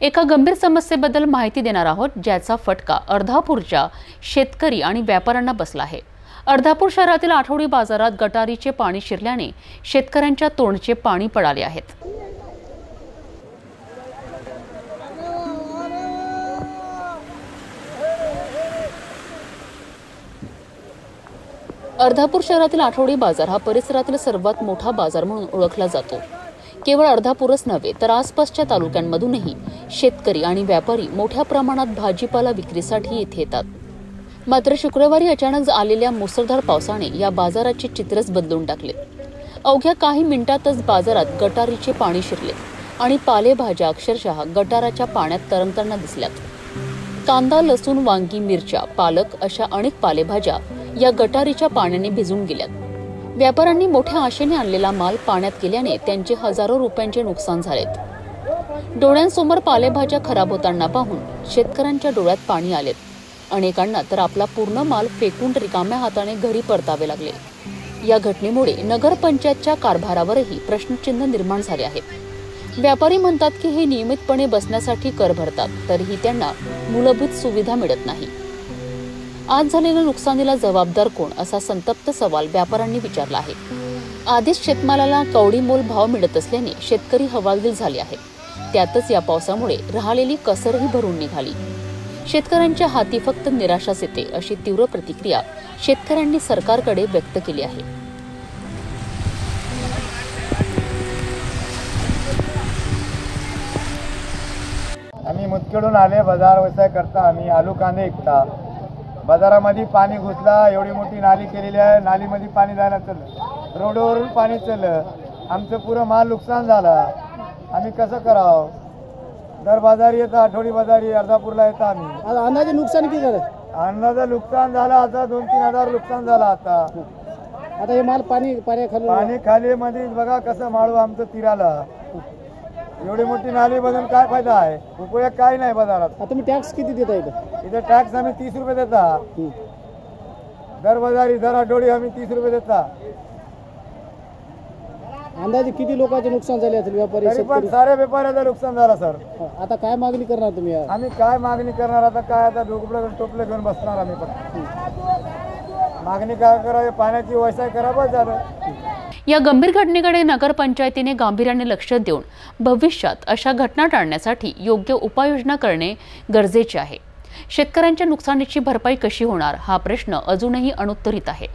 एका गंभीर समस्येबद्दल माहिती देणार आहोत, ज्याचा फटका अर्धापूरच्या शेतकरी आणि व्यापाऱ्यांना बसला आहे। अर्धापूर शहरातील आठवडी बाजारात गटारीचे पाणी शिरल्याने शेतकऱ्यांच्या तोंडचे पाणी पडाले आहेत। अर्धापूर शहरातील आठवडी बाजार हा परिसरातील सर्वात मोठा बाजार म्हणून ओळखला जातो। केवळ अर्धापूरच नव्हे तर आसपासच्या तालुक्यांमधूनही शेतकरी आणि व्यापारी मोठ्या प्रमाणात भाजीपाला विक्रीसाठी येथे येतात। मात्र शुक्रवारी अचानक आलेल्या मुसळधार पावसाने या बाजाराचे चित्रच बदलून टाकले। अवघ्या काही मिनिटातच बाजारात गटारीचे पाणी शिरले आणि पालेभाज्या अक्षरशः गटाराच्या पाण्यात तरंगताना दिसल्यात। कांदा, लसूण, वांगी, मिरच्या, पालक अशा अनेक पालेभाज्या या गटारीच्या पाण्याने भिजून गेल्यात। व्यापाऱ्यांनी मोठ्या आशेने आणलेला माल पाण्यात गेल्याने त्यांचे हजारो रुपयांचे नुकसान झालेत। डोळ्यांसमोर पालेभाज्या खराब होताना पाहून शेतकऱ्यांच्या डोळ्यात पाणी आलेत। अनेकांना तर आपला पूर्ण माल फेकून रिकाम्या हाताने घरी परतावे लागले। या घटनेमुळे नगरपंचायतच्या कारभारावरही प्रश्नचिन्ह निर्माण झाले आहे। व्यापारी म्हणतात की हे नियमितपणे बसण्यासाठी कर भरतात, तरीही त्यांना मूलभूत सुविधा मिळत नाही। आज झालेल्या नुकसानीला जबाबदार कोण, असा संतप्त सवाल व्यापाऱ्यांनी विचारला आहे। आधीच शेतमालाला कवडीमोल भाव मिळत असल्याने शेतकरी हवालदिल झाले आहेत। त्यातच या पावसामुळे राहिलेली कसरही भरून निघाली। शेतकऱ्यांच्या हाती फक्त निराशाच येते, अशी तीव्र प्रतिक्रिया शेतकऱ्यांनी सरकारकडे व्यक्त केली आहे। आम्ही मुदखेडून आले, बाजार व्यवसाय करता। आम्ही आलू कांदे विकता। बाजारामध्ये पाणी घुसला, एवढी मोठी नाली केलेली आहे, नालीमध्ये पाणी जायला चाललं, रोडवरून पाणी चाललं, आमचं पुरं माल नुकसान झाला। आम्ही कसं करावं? दर बाजारी येतं, आठवडी बाजारी अर्धापूरला येतं। आम्ही अंदाजे नुकसान किती झालं? अंदाजे नुकसान झालं आता 2-3 हजार नुकसान झालं। आता हे माल पाणी खाली मध्ये बघा कसं माळू आमचं तिराला। एवढी मोठी नाली बघून काय फायदा आहे? उपयोग काय नाही बाजारात। तुम्ही टॅक्स किती देता इथं टॅक्स आम्ही 30 रुपये देता। दर बाजारी दर आठवडी आम्ही 30 रुपये देता। अंदाजे किती लोकांचे नुकसान झाले असेल? व्यापारी तरी पण सारे व्यापाऱ्याचं नुकसान झालं सर। आता काय मागणी करणार तुम्ही? आम्ही काय मागणी करणार? आता काय, आता टोपले घेऊन बसणार आम्ही। पण मागणी काय करावी? पाण्याची व्यवसाय करावा झालं। या गंभीर घटनेकडे नगरपंचायतीने गांभीर्याने लक्ष देऊन भविष्यात अशा घटना टाळण्यासाठी योग्य उपाययोजना करणे गरजेचे आहे। शेतकऱ्यांच्या नुकसानीची भरपाई कशी होणार, हा प्रश्न अजूनही अनुत्तरित आहे।